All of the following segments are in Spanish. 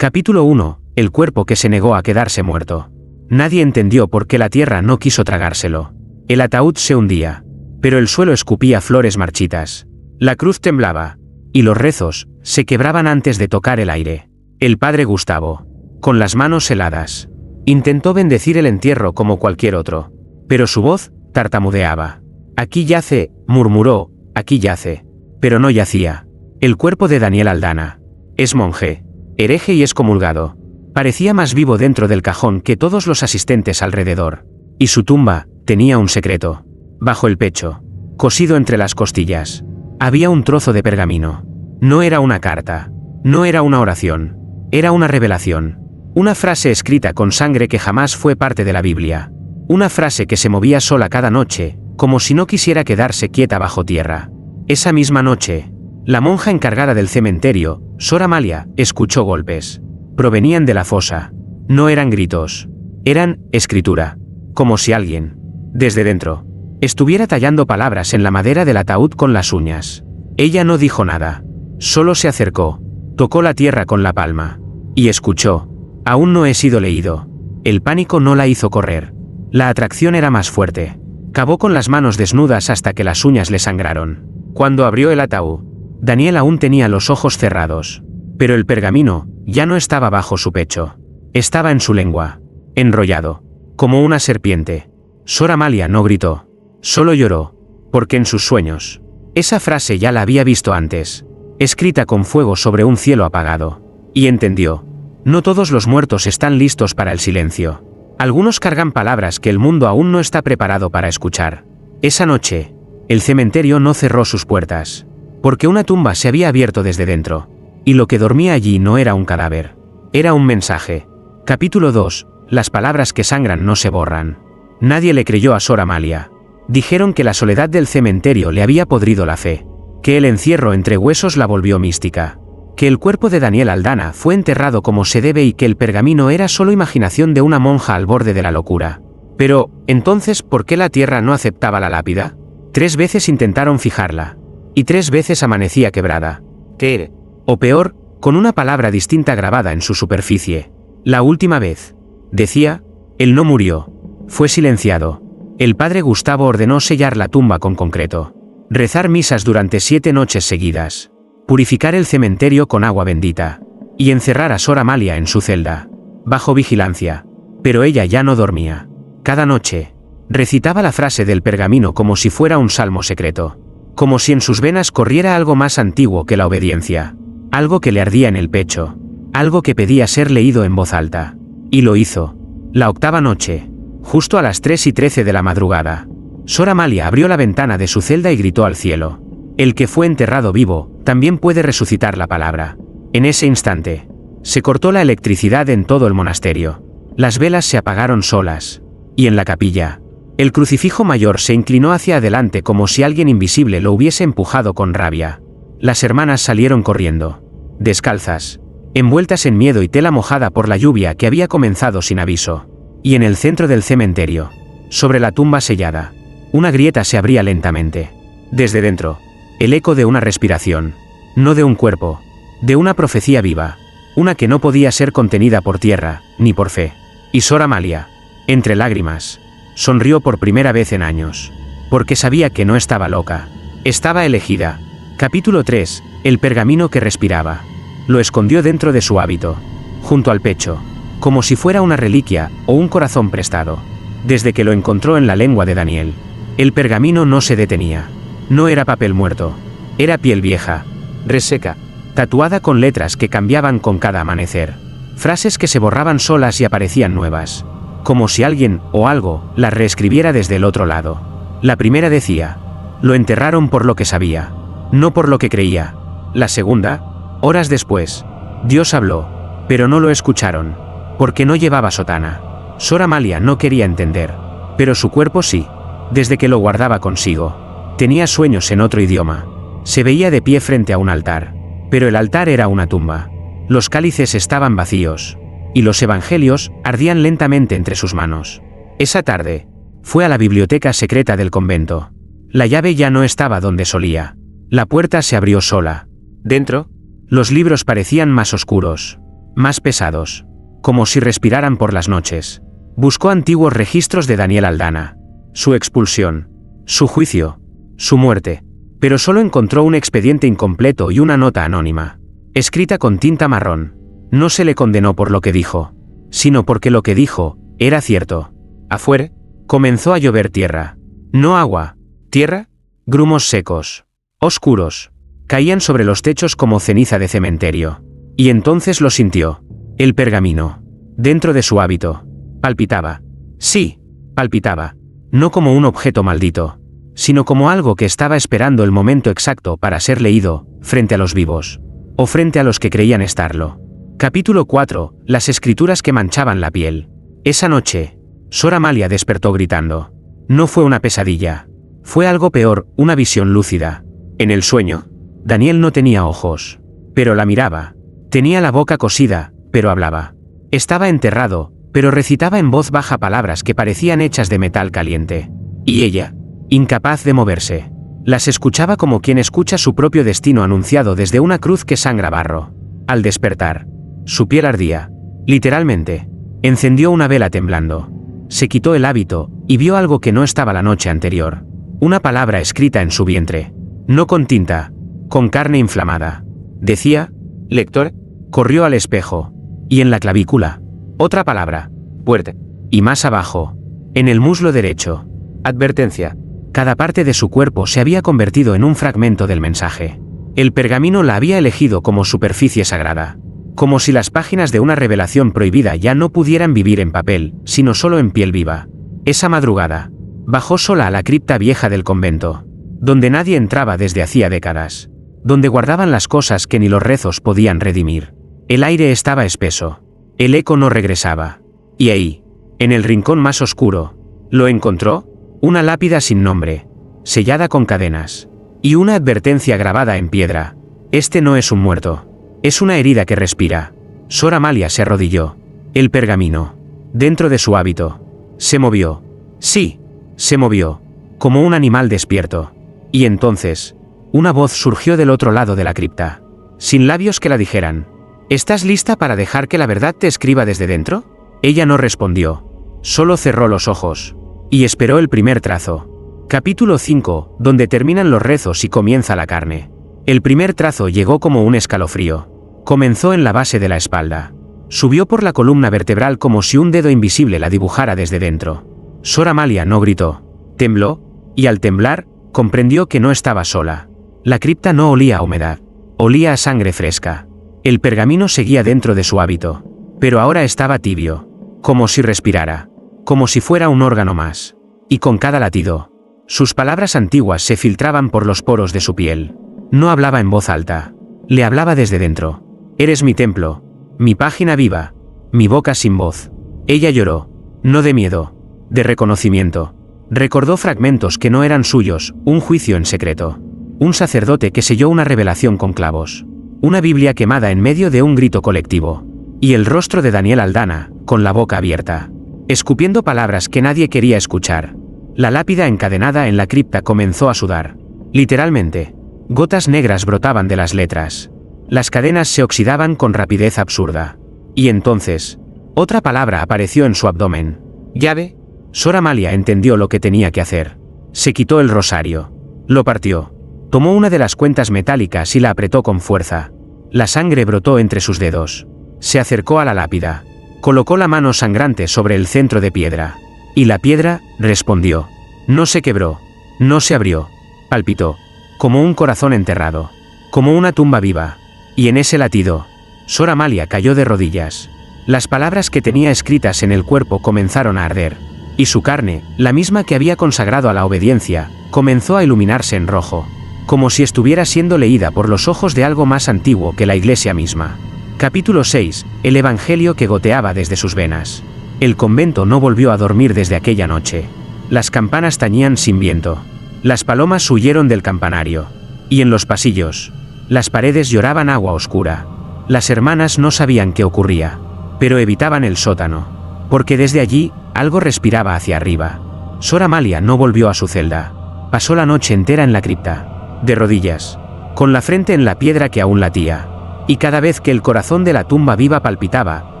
Capítulo 1. El cuerpo que se negó a quedarse muerto. Nadie entendió por qué la tierra no quiso tragárselo. El ataúd se hundía, pero el suelo escupía flores marchitas. La cruz temblaba, y los rezos se quebraban antes de tocar el aire. El padre Gustavo, con las manos heladas, intentó bendecir el entierro como cualquier otro, pero su voz tartamudeaba. Aquí yace, murmuró, aquí yace. Pero no yacía. El cuerpo de Daniel Aldana. Es monje, hereje y excomulgado. Parecía más vivo dentro del cajón que todos los asistentes alrededor. Y su tumba tenía un secreto. Bajo el pecho, cosido entre las costillas, había un trozo de pergamino. No era una carta, no era una oración, era una revelación. Una frase escrita con sangre que jamás fue parte de la Biblia. Una frase que se movía sola cada noche, como si no quisiera quedarse quieta bajo tierra. Esa misma noche, la monja encargada del cementerio, Sor Amalia, escuchó golpes. Provenían de la fosa. No eran gritos. Eran escritura. Como si alguien, desde dentro, estuviera tallando palabras en la madera del ataúd con las uñas. Ella no dijo nada. Solo se acercó, tocó la tierra con la palma. Y escuchó. Aún no he sido leído. El pánico no la hizo correr. La atracción era más fuerte. Cavó con las manos desnudas hasta que las uñas le sangraron. Cuando abrió el ataúd, Daniel aún tenía los ojos cerrados. Pero el pergamino ya no estaba bajo su pecho. Estaba en su lengua, enrollado, como una serpiente. Sor Amalia no gritó. Solo lloró, porque en sus sueños, esa frase ya la había visto antes, escrita con fuego sobre un cielo apagado. Y entendió. No todos los muertos están listos para el silencio. Algunos cargan palabras que el mundo aún no está preparado para escuchar. Esa noche, el cementerio no cerró sus puertas, porque una tumba se había abierto desde dentro, y lo que dormía allí no era un cadáver. Era un mensaje. Capítulo 2. Las palabras que sangran no se borran. Nadie le creyó a Sor Amalia. Dijeron que la soledad del cementerio le había podrido la fe, que el encierro entre huesos la volvió mística, que el cuerpo de Daniel Aldana fue enterrado como se debe y que el pergamino era solo imaginación de una monja al borde de la locura. Pero, entonces, ¿por qué la tierra no aceptaba la lápida? 3 veces intentaron fijarla, y 3 veces amanecía quebrada. ¿Qué? O peor, con una palabra distinta grabada en su superficie. La última vez, decía, él no murió. Fue silenciado. El padre Gustavo ordenó sellar la tumba con concreto, rezar misas durante 7 noches seguidas, purificar el cementerio con agua bendita, y encerrar a Sor Amalia en su celda, bajo vigilancia. Pero ella ya no dormía. Cada noche, recitaba la frase del pergamino como si fuera un salmo secreto, como si en sus venas corriera algo más antiguo que la obediencia, algo que le ardía en el pecho, algo que pedía ser leído en voz alta. Y lo hizo. La 8ª noche, justo a las 3:13 de la madrugada, Sor Amalia abrió la ventana de su celda y gritó al cielo: el que fue enterrado vivo, también puede resucitar la palabra. En ese instante, se cortó la electricidad en todo el monasterio. Las velas se apagaron solas. Y en la capilla, el crucifijo mayor se inclinó hacia adelante como si alguien invisible lo hubiese empujado con rabia. Las hermanas salieron corriendo, descalzas, envueltas en miedo y tela mojada por la lluvia que había comenzado sin aviso. Y en el centro del cementerio, sobre la tumba sellada, una grieta se abría lentamente. Desde dentro, el eco de una respiración, no de un cuerpo, de una profecía viva, una que no podía ser contenida por tierra, ni por fe. Y Sor Amalia, entre lágrimas, sonrió por primera vez en años, porque sabía que no estaba loca, estaba elegida. Capítulo 3. El pergamino que respiraba. Lo escondió dentro de su hábito, junto al pecho, como si fuera una reliquia o un corazón prestado. Desde que lo encontró en la lengua de Daniel, el pergamino no se detenía. No era papel muerto, era piel vieja, reseca, tatuada con letras que cambiaban con cada amanecer. Frases que se borraban solas y aparecían nuevas, como si alguien o algo las reescribiera desde el otro lado. La primera decía: lo enterraron por lo que sabía, no por lo que creía. La segunda: horas después, Dios habló, pero no lo escucharon, porque no llevaba sotana. Sor Amalia no quería entender, pero su cuerpo sí, desde que lo guardaba consigo. Tenía sueños en otro idioma. Se veía de pie frente a un altar, pero el altar era una tumba. Los cálices estaban vacíos, y los evangelios ardían lentamente entre sus manos. Esa tarde, fue a la biblioteca secreta del convento. La llave ya no estaba donde solía. La puerta se abrió sola. Dentro, los libros parecían más oscuros, más pesados, como si respiraran por las noches. Buscó antiguos registros de Daniel Aldana, su expulsión, su juicio, su muerte, pero solo encontró un expediente incompleto y una nota anónima, escrita con tinta marrón. No se le condenó por lo que dijo, sino porque lo que dijo era cierto. Afuera, comenzó a llover tierra. No agua, tierra, grumos secos, oscuros, caían sobre los techos como ceniza de cementerio. Y entonces lo sintió. El pergamino, dentro de su hábito, palpitaba. Sí, palpitaba, no como un objeto maldito, sino como algo que estaba esperando el momento exacto para ser leído, frente a los vivos, o frente a los que creían estarlo. Capítulo 4. Las escrituras que manchaban la piel. Esa noche, Sor Amalia despertó gritando. No fue una pesadilla. Fue algo peor, una visión lúcida. En el sueño, Daniel no tenía ojos, pero la miraba. Tenía la boca cosida, pero hablaba. Estaba enterrado, pero recitaba en voz baja palabras que parecían hechas de metal caliente. Y ella, incapaz de moverse, las escuchaba como quien escucha su propio destino anunciado desde una cruz que sangra barro. Al despertar, su piel ardía, literalmente. Encendió una vela temblando. Se quitó el hábito, y vio algo que no estaba la noche anterior. Una palabra escrita en su vientre. No con tinta, con carne inflamada. Decía, lector. Corrió al espejo. Y en la clavícula, otra palabra, puerta. Y más abajo, en el muslo derecho, advertencia. Cada parte de su cuerpo se había convertido en un fragmento del mensaje. El pergamino la había elegido como superficie sagrada. Como si las páginas de una revelación prohibida ya no pudieran vivir en papel, sino solo en piel viva. Esa madrugada, bajó sola a la cripta vieja del convento, donde nadie entraba desde hacía décadas, donde guardaban las cosas que ni los rezos podían redimir. El aire estaba espeso, el eco no regresaba, y ahí, en el rincón más oscuro, lo encontró, una lápida sin nombre, sellada con cadenas, y una advertencia grabada en piedra. Este no es un muerto. Es una herida que respira. Sor Amalia se arrodilló. El pergamino, dentro de su hábito, se movió. Sí, se movió, como un animal despierto. Y entonces, una voz surgió del otro lado de la cripta, sin labios que la dijeran. ¿Estás lista para dejar que la verdad te escriba desde dentro? Ella no respondió. Solo cerró los ojos. Y esperó el primer trazo. Capítulo 5, donde terminan los rezos y comienza la carne. El primer trazo llegó como un escalofrío. Comenzó en la base de la espalda. Subió por la columna vertebral como si un dedo invisible la dibujara desde dentro. Sor Amalia no gritó. Tembló, y al temblar, comprendió que no estaba sola. La cripta no olía a humedad. Olía a sangre fresca. El pergamino seguía dentro de su hábito. Pero ahora estaba tibio. Como si respirara. Como si fuera un órgano más. Y con cada latido, sus palabras antiguas se filtraban por los poros de su piel. No hablaba en voz alta. Le hablaba desde dentro. Eres mi templo, mi página viva, mi boca sin voz. Ella lloró, no de miedo, de reconocimiento. Recordó fragmentos que no eran suyos, un juicio en secreto. Un sacerdote que selló una revelación con clavos. Una Biblia quemada en medio de un grito colectivo. Y el rostro de Daniel Aldana, con la boca abierta, escupiendo palabras que nadie quería escuchar. La lápida encadenada en la cripta comenzó a sudar. Literalmente. Gotas negras brotaban de las letras. Las cadenas se oxidaban con rapidez absurda. Y entonces, otra palabra apareció en su abdomen. ¿Llave? Sor Amalia entendió lo que tenía que hacer. Se quitó el rosario. Lo partió. Tomó una de las cuentas metálicas y la apretó con fuerza. La sangre brotó entre sus dedos. Se acercó a la lápida. Colocó la mano sangrante sobre el centro de piedra. Y la piedra respondió. No se quebró. No se abrió. Palpitó. Como un corazón enterrado. Como una tumba viva. Y en ese latido, Sor Amalia cayó de rodillas. Las palabras que tenía escritas en el cuerpo comenzaron a arder. Y su carne, la misma que había consagrado a la obediencia, comenzó a iluminarse en rojo. Como si estuviera siendo leída por los ojos de algo más antiguo que la Iglesia misma. Capítulo 6. El Evangelio que goteaba desde sus venas. El convento no volvió a dormir desde aquella noche. Las campanas tañían sin viento. Las palomas huyeron del campanario. Y en los pasillos, las paredes lloraban agua oscura. Las hermanas no sabían qué ocurría, pero evitaban el sótano, porque desde allí, algo respiraba hacia arriba. Sor Amalia no volvió a su celda. Pasó la noche entera en la cripta, de rodillas, con la frente en la piedra que aún latía, y cada vez que el corazón de la tumba viva palpitaba,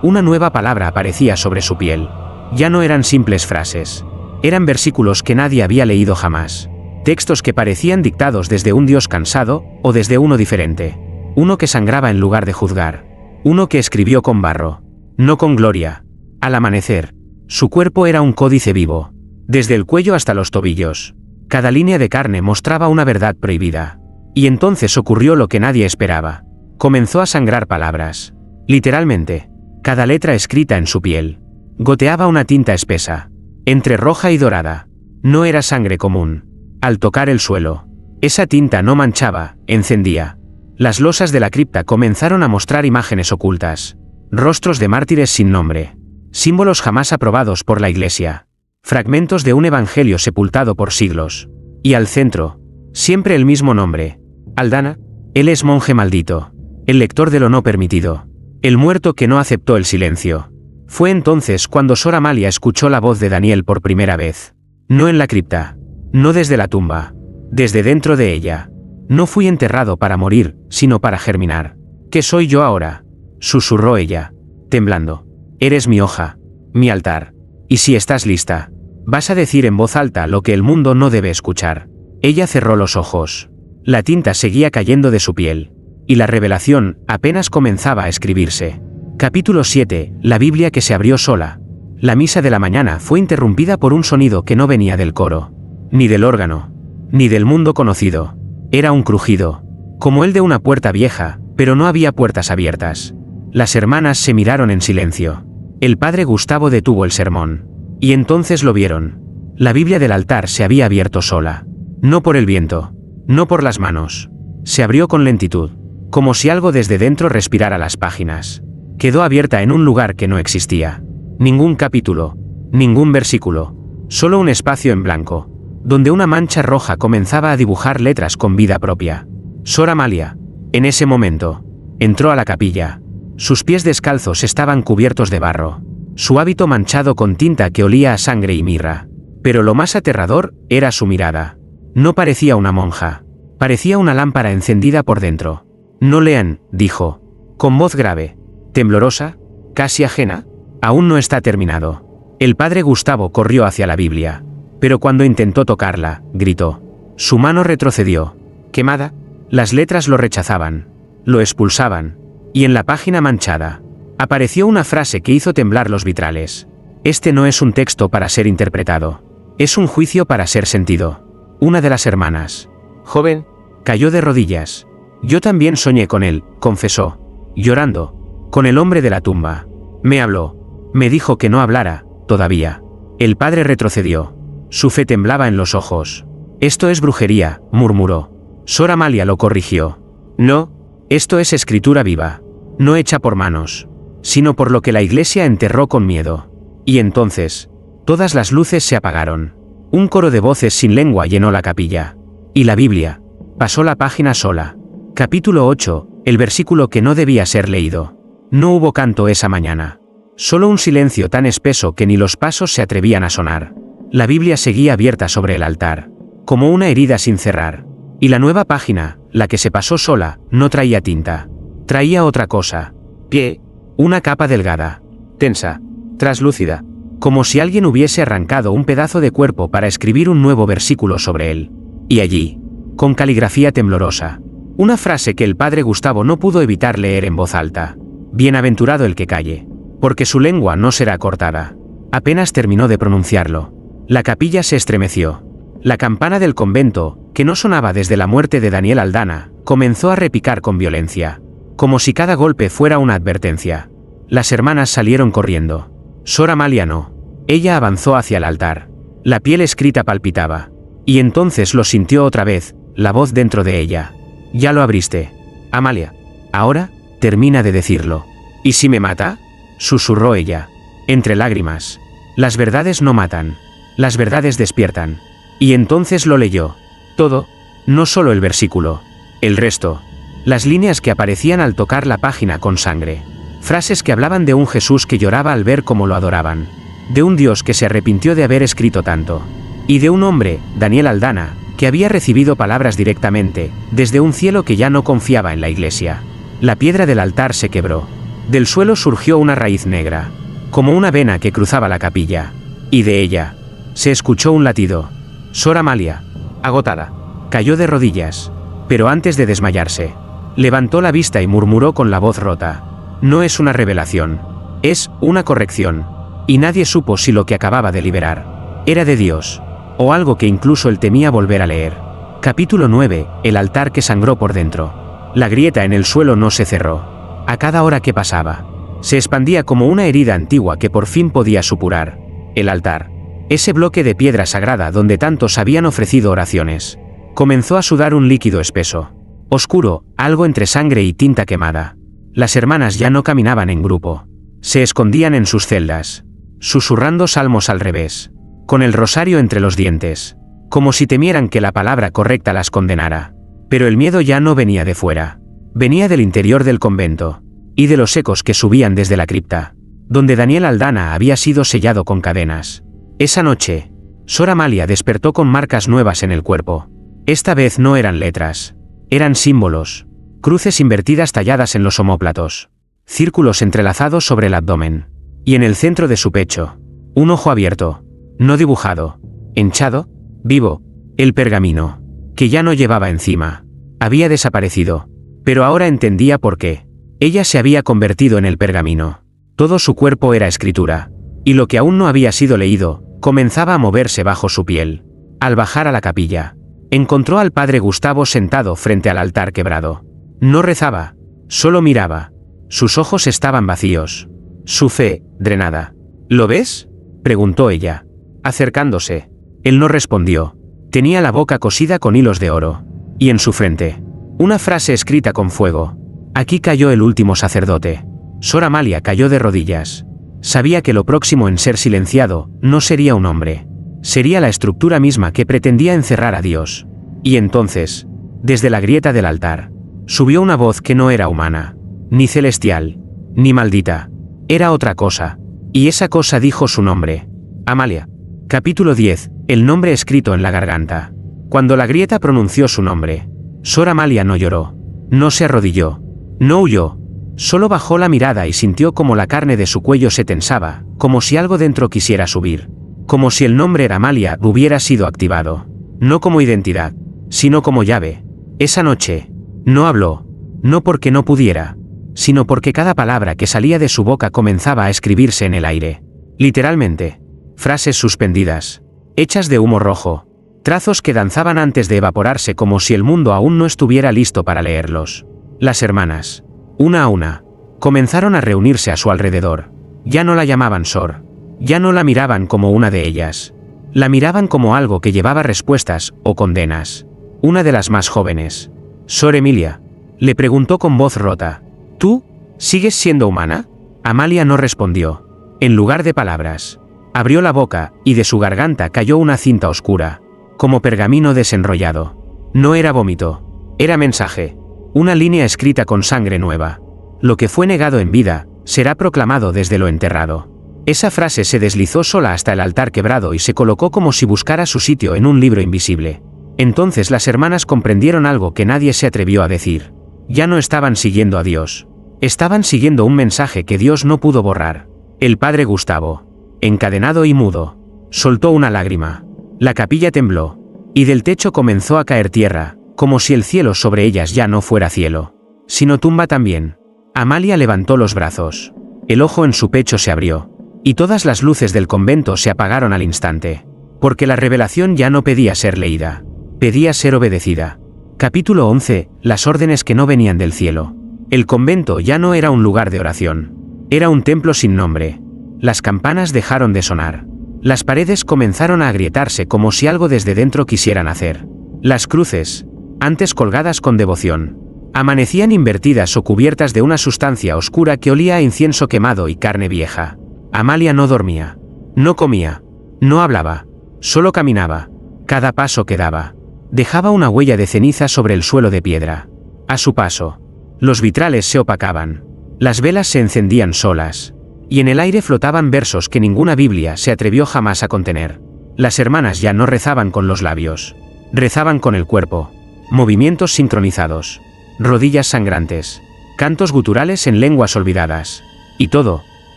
una nueva palabra aparecía sobre su piel. Ya no eran simples frases. Eran versículos que nadie había leído jamás. Textos que parecían dictados desde un Dios cansado, o desde uno diferente. Uno que sangraba en lugar de juzgar. Uno que escribió con barro. No con gloria. Al amanecer, su cuerpo era un códice vivo. Desde el cuello hasta los tobillos. Cada línea de carne mostraba una verdad prohibida. Y entonces ocurrió lo que nadie esperaba. Comenzó a sangrar palabras. Literalmente. Cada letra escrita en su piel. Goteaba una tinta espesa. Entre roja y dorada. No era sangre común. Al tocar el suelo, esa tinta no manchaba, encendía. Las losas de la cripta comenzaron a mostrar imágenes ocultas. Rostros de mártires sin nombre. Símbolos jamás aprobados por la Iglesia. Fragmentos de un evangelio sepultado por siglos. Y al centro, siempre el mismo nombre. Aldana. Él es monje maldito. El lector de lo no permitido. El muerto que no aceptó el silencio. Fue entonces cuando Sor Amalia escuchó la voz de Daniel por primera vez. No en la cripta. No desde la tumba. Desde dentro de ella. No fui enterrado para morir, sino para germinar. ¿Qué soy yo ahora? Susurró ella, temblando. Eres mi hoja. Mi altar. Y si estás lista, vas a decir en voz alta lo que el mundo no debe escuchar. Ella cerró los ojos. La tinta seguía cayendo de su piel. Y la revelación apenas comenzaba a escribirse. Capítulo 7. La Biblia que se abrió sola. La misa de la mañana fue interrumpida por un sonido que no venía del coro. Ni del órgano. Ni del mundo conocido. Era un crujido. Como el de una puerta vieja, pero no había puertas abiertas. Las hermanas se miraron en silencio. El padre Gustavo detuvo el sermón. Y entonces lo vieron. La Biblia del altar se había abierto sola. No por el viento. No por las manos. Se abrió con lentitud. Como si algo desde dentro respirara las páginas. Quedó abierta en un lugar que no existía. Ningún capítulo. Ningún versículo. Solo un espacio en blanco. Donde una mancha roja comenzaba a dibujar letras con vida propia. Sor Amalia, en ese momento, entró a la capilla. Sus pies descalzos estaban cubiertos de barro. Su hábito manchado con tinta que olía a sangre y mirra. Pero lo más aterrador era su mirada. No parecía una monja. Parecía una lámpara encendida por dentro. No lean, dijo. Con voz grave. Temblorosa, casi ajena. Aún no está terminado. El padre Gustavo corrió hacia la Biblia. Pero cuando intentó tocarla, gritó. Su mano retrocedió. Quemada. Las letras lo rechazaban. Lo expulsaban. Y en la página manchada, apareció una frase que hizo temblar los vitrales. Este no es un texto para ser interpretado. Es un juicio para ser sentido. Una de las hermanas. Joven, cayó de rodillas. Yo también soñé con él, confesó. Llorando. Con el hombre de la tumba. Me habló. Me dijo que no hablara, todavía. El padre retrocedió. Su fe temblaba en los ojos. Esto es brujería, murmuró. Sor Amalia lo corrigió. No, esto es escritura viva. No hecha por manos, sino por lo que la Iglesia enterró con miedo. Y entonces, todas las luces se apagaron. Un coro de voces sin lengua llenó la capilla. Y la Biblia pasó la página sola. Capítulo 8, el versículo que no debía ser leído. No hubo canto esa mañana. Solo un silencio tan espeso que ni los pasos se atrevían a sonar. La Biblia seguía abierta sobre el altar, como una herida sin cerrar. Y la nueva página, la que se pasó sola, no traía tinta. Traía otra cosa. Pie. Una capa delgada. Tensa. Traslúcida. Como si alguien hubiese arrancado un pedazo de cuerpo para escribir un nuevo versículo sobre él. Y allí, con caligrafía temblorosa, una frase que el padre Gustavo no pudo evitar leer en voz alta. Bienaventurado el que calle, porque su lengua no será cortada. Apenas terminó de pronunciarlo. La capilla se estremeció. La campana del convento, que no sonaba desde la muerte de Daniel Aldana, comenzó a repicar con violencia. Como si cada golpe fuera una advertencia. Las hermanas salieron corriendo. Sor Amalia no. Ella avanzó hacia el altar. La piel escrita palpitaba. Y entonces lo sintió otra vez, la voz dentro de ella. Ya lo abriste. Amalia. Ahora, termina de decirlo. ¿Y si me mata? Susurró ella. Entre lágrimas. Las verdades no matan. Las verdades despiertan. Y entonces lo leyó. Todo, no solo el versículo. El resto. Las líneas que aparecían al tocar la página con sangre. Frases que hablaban de un Jesús que lloraba al ver cómo lo adoraban. De un Dios que se arrepintió de haber escrito tanto. Y de un hombre, Daniel Aldana, que había recibido palabras directamente, desde un cielo que ya no confiaba en la Iglesia. La piedra del altar se quebró. Del suelo surgió una raíz negra, como una vena que cruzaba la capilla. Y de ella se escuchó un latido. Sor Amalia, agotada, cayó de rodillas, pero antes de desmayarse, levantó la vista y murmuró con la voz rota: no es una revelación, es una corrección. Y nadie supo si lo que acababa de liberar era de Dios, o algo que incluso él temía volver a leer. Capítulo 9. El altar que sangró por dentro. La grieta en el suelo no se cerró. A cada hora que pasaba, se expandía como una herida antigua que por fin podía supurar. El altar, ese bloque de piedra sagrada donde tantos habían ofrecido oraciones, comenzó a sudar un líquido espeso, oscuro, algo entre sangre y tinta quemada. Las hermanas ya no caminaban en grupo. Se escondían en sus celdas, susurrando salmos al revés, con el rosario entre los dientes, como si temieran que la palabra correcta las condenara. Pero el miedo ya no venía de fuera, venía del interior del convento, y de los ecos que subían desde la cripta, donde Daniel Aldana había sido sellado con cadenas. Esa noche, Sor Amalia despertó con marcas nuevas en el cuerpo. Esta vez no eran letras, eran símbolos, cruces invertidas talladas en los omóplatos, círculos entrelazados sobre el abdomen, y en el centro de su pecho, un ojo abierto, no dibujado, hinchado, vivo. El pergamino, que ya no llevaba encima, había desaparecido, pero ahora entendía por qué. Ella se había convertido en el pergamino. Todo su cuerpo era escritura, y lo que aún no había sido leído, comenzaba a moverse bajo su piel. Al bajar a la capilla, encontró al padre Gustavo sentado frente al altar quebrado. No rezaba, solo miraba. Sus ojos estaban vacíos, su fe, drenada. ¿Lo ves?, preguntó ella, acercándose. Él no respondió. Tenía la boca cosida con hilos de oro, y en su frente, una frase escrita con fuego. Aquí cayó el último sacerdote. Sor Amalia cayó de rodillas. Sabía que lo próximo en ser silenciado no sería un hombre, sería la estructura misma que pretendía encerrar a Dios. Y entonces, desde la grieta del altar, subió una voz que no era humana, ni celestial, ni maldita. Era otra cosa, y esa cosa dijo su nombre: Amalia. Capítulo 10. El nombre escrito en la garganta. Cuando la grieta pronunció su nombre, Sor Amalia no lloró, no se arrodilló, no huyó, solo bajó la mirada y sintió como la carne de su cuello se tensaba, como si algo dentro quisiera subir, como si el nombre de Amalia hubiera sido activado, no como identidad, sino como llave. Esa noche, no habló, no porque no pudiera, sino porque cada palabra que salía de su boca comenzaba a escribirse en el aire. Literalmente, frases suspendidas, hechas de humo rojo, trazos que danzaban antes de evaporarse como si el mundo aún no estuviera listo para leerlos. Las hermanas, una a una, comenzaron a reunirse a su alrededor. Ya no la llamaban Sor, ya no la miraban como una de ellas. La miraban como algo que llevaba respuestas o condenas. Una de las más jóvenes, Sor Emilia, le preguntó con voz rota: ¿tú sigues siendo humana? Amalia no respondió. En lugar de palabras, abrió la boca, y de su garganta cayó una cinta oscura, como pergamino desenrollado. No era vómito, era mensaje, una línea escrita con sangre nueva. Lo que fue negado en vida, será proclamado desde lo enterrado. Esa frase se deslizó sola hasta el altar quebrado y se colocó como si buscara su sitio en un libro invisible. Entonces las hermanas comprendieron algo que nadie se atrevió a decir. Ya no estaban siguiendo a Dios. Estaban siguiendo un mensaje que Dios no pudo borrar. El padre Gustavo, encadenado y mudo, soltó una lágrima. La capilla tembló, y del techo comenzó a caer tierra, como si el cielo sobre ellas ya no fuera cielo, sino tumba también. Amalia levantó los brazos. El ojo en su pecho se abrió, y todas las luces del convento se apagaron al instante, porque la revelación ya no pedía ser leída, pedía ser obedecida. Capítulo 11. Las órdenes que no venían del cielo. El convento ya no era un lugar de oración, era un templo sin nombre. Las campanas dejaron de sonar. Las paredes comenzaron a agrietarse como si algo desde dentro quisieran hacer. Las cruces, antes colgadas con devoción, amanecían invertidas o cubiertas de una sustancia oscura que olía a incienso quemado y carne vieja. Amalia no dormía, no comía, no hablaba, solo caminaba. Cada paso que daba dejaba una huella de ceniza sobre el suelo de piedra. A su paso, los vitrales se opacaban, las velas se encendían solas, y en el aire flotaban versos que ninguna Biblia se atrevió jamás a contener. Las hermanas ya no rezaban con los labios, rezaban con el cuerpo, movimientos sincronizados, rodillas sangrantes, cantos guturales en lenguas olvidadas. Y todo,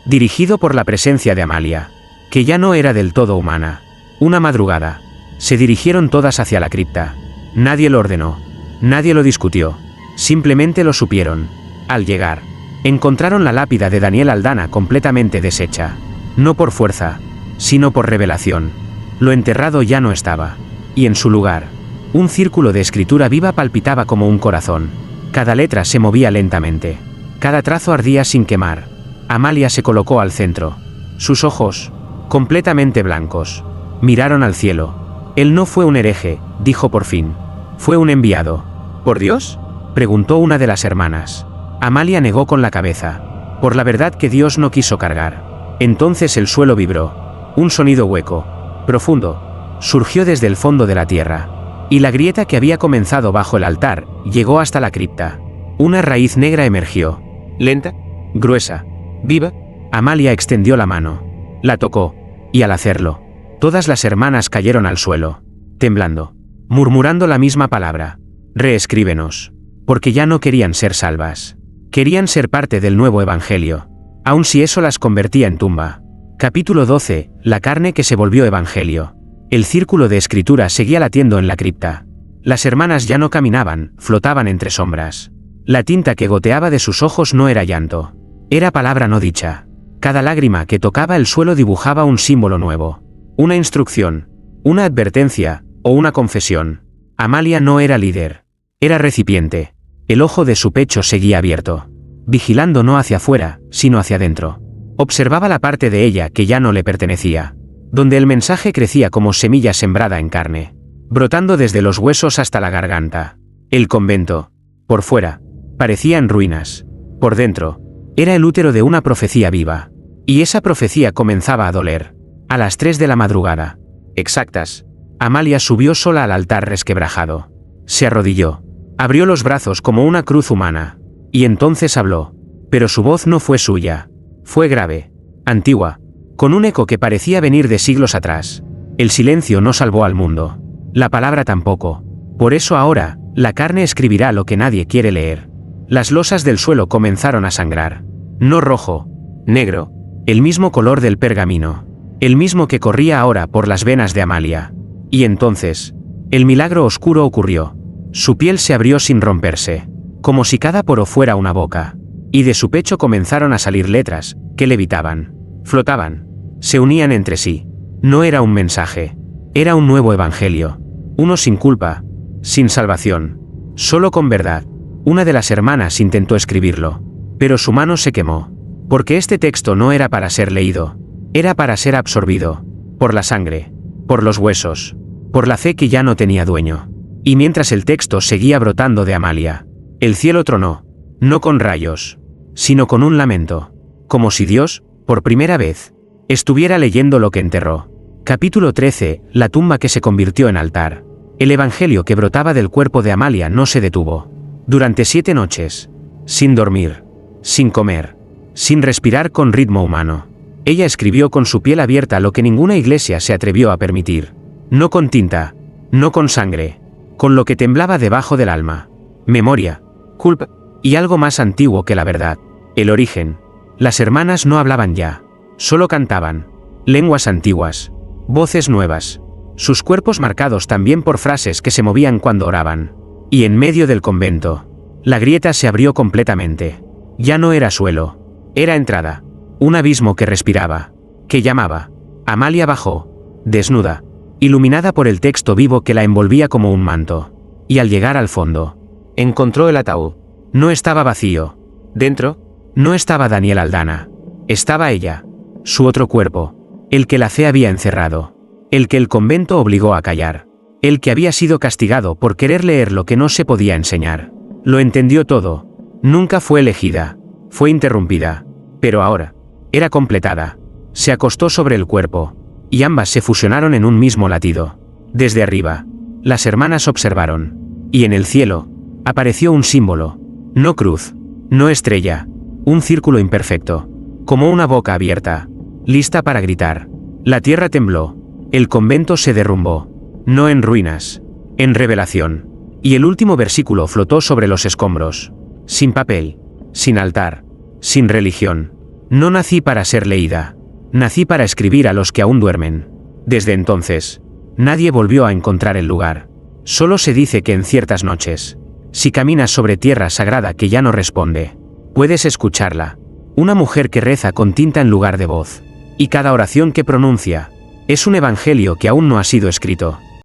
dirigido por la presencia de Amalia, que ya no era del todo humana. Una madrugada. Se dirigieron todas hacia la cripta. Nadie lo ordenó. Nadie lo discutió. Simplemente lo supieron. Al llegar, encontraron la lápida de Daniel Aldana completamente deshecha. No por fuerza, sino por revelación. Lo enterrado ya no estaba. Y en su lugar, un círculo de escritura viva palpitaba como un corazón. Cada letra se movía lentamente. Cada trazo ardía sin quemar. Amalia se colocó al centro. Sus ojos, completamente blancos, miraron al cielo. Él no fue un hereje, dijo por fin. Fue un enviado. ¿Por Dios?, preguntó una de las hermanas. Amalia negó con la cabeza. Por la verdad que Dios no quiso cargar. Entonces el suelo vibró. Un sonido hueco, profundo, surgió desde el fondo de la tierra. Y la grieta que había comenzado bajo el altar llegó hasta la cripta. Una raíz negra emergió. Lenta, gruesa, viva. Amalia extendió la mano. La tocó. Y al hacerlo, todas las hermanas cayeron al suelo, temblando, murmurando la misma palabra. Reescríbenos. Porque ya no querían ser salvas. Querían ser parte del nuevo evangelio. Aun si eso las convertía en tumba. Capítulo 12. La carne que se volvió evangelio. El círculo de escritura seguía latiendo en la cripta. Las hermanas ya no caminaban, flotaban entre sombras. La tinta que goteaba de sus ojos no era llanto. Era palabra no dicha. Cada lágrima que tocaba el suelo dibujaba un símbolo nuevo. Una instrucción, una advertencia, o una confesión. Amalia no era líder. Era recipiente. El ojo de su pecho seguía abierto, vigilando no hacia afuera, sino hacia adentro. Observaba la parte de ella que ya no le pertenecía, donde el mensaje crecía como semilla sembrada en carne, brotando desde los huesos hasta la garganta. El convento, por fuera, parecía en ruinas. Por dentro, era el útero de una profecía viva. Y esa profecía comenzaba a doler. A las 3 de la madrugada, exactas, Amalia subió sola al altar resquebrajado. Se arrodilló. Abrió los brazos como una cruz humana. Y entonces habló. Pero su voz no fue suya. Fue grave, antigua, con un eco que parecía venir de siglos atrás. El silencio no salvó al mundo. La palabra tampoco. Por eso ahora, la carne escribirá lo que nadie quiere leer. Las losas del suelo comenzaron a sangrar. No rojo, negro, el mismo color del pergamino. El mismo que corría ahora por las venas de Amalia. Y entonces, el milagro oscuro ocurrió. Su piel se abrió sin romperse, como si cada poro fuera una boca. Y de su pecho comenzaron a salir letras, que levitaban, flotaban, se unían entre sí. No era un mensaje, era un nuevo evangelio. Uno sin culpa, sin salvación, solo con verdad. Una de las hermanas intentó escribirlo, pero su mano se quemó. Porque este texto no era para ser leído, era para ser absorbido, por la sangre, por los huesos, por la fe que ya no tenía dueño. Y mientras el texto seguía brotando de Amalia, el cielo tronó, no con rayos, sino con un lamento, como si Dios, por primera vez, estuviera leyendo lo que enterró. Capítulo 13. La tumba que se convirtió en altar. El evangelio que brotaba del cuerpo de Amalia no se detuvo. Durante 7 noches, sin dormir, sin comer, sin respirar con ritmo humano, ella escribió con su piel abierta lo que ninguna iglesia se atrevió a permitir. No con tinta, no con sangre, con lo que temblaba debajo del alma. Memoria, culpa, y algo más antiguo que la verdad. El origen. Las hermanas no hablaban ya, solo cantaban. Lenguas antiguas, voces nuevas, sus cuerpos marcados también por frases que se movían cuando oraban. Y en medio del convento, la grieta se abrió completamente. Ya no era suelo, era entrada. Un abismo que respiraba, que llamaba. Amalia bajó, desnuda, iluminada por el texto vivo que la envolvía como un manto. Y al llegar al fondo, encontró el ataúd. No estaba vacío. Dentro, no estaba Daniel Aldana. Estaba ella, su otro cuerpo, el que la fe había encerrado, el que el convento obligó a callar, el que había sido castigado por querer leer lo que no se podía enseñar. Lo entendió todo. Nunca fue elegida, fue interrumpida, pero ahora, era completada. Se acostó sobre el cuerpo, y ambas se fusionaron en un mismo latido. Desde arriba, las hermanas observaron, y en el cielo, apareció un símbolo. No cruz, no estrella, un círculo imperfecto, como una boca abierta, lista para gritar. La tierra tembló, el convento se derrumbó, no en ruinas, en revelación. Y el último versículo flotó sobre los escombros, sin papel, sin altar, sin religión. No nací para ser leída. Nací para escribir a los que aún duermen. Desde entonces, nadie volvió a encontrar el lugar. Solo se dice que en ciertas noches, si caminas sobre tierra sagrada que ya no responde, puedes escucharla. Una mujer que reza con tinta en lugar de voz. Y cada oración que pronuncia, es un evangelio que aún no ha sido escrito.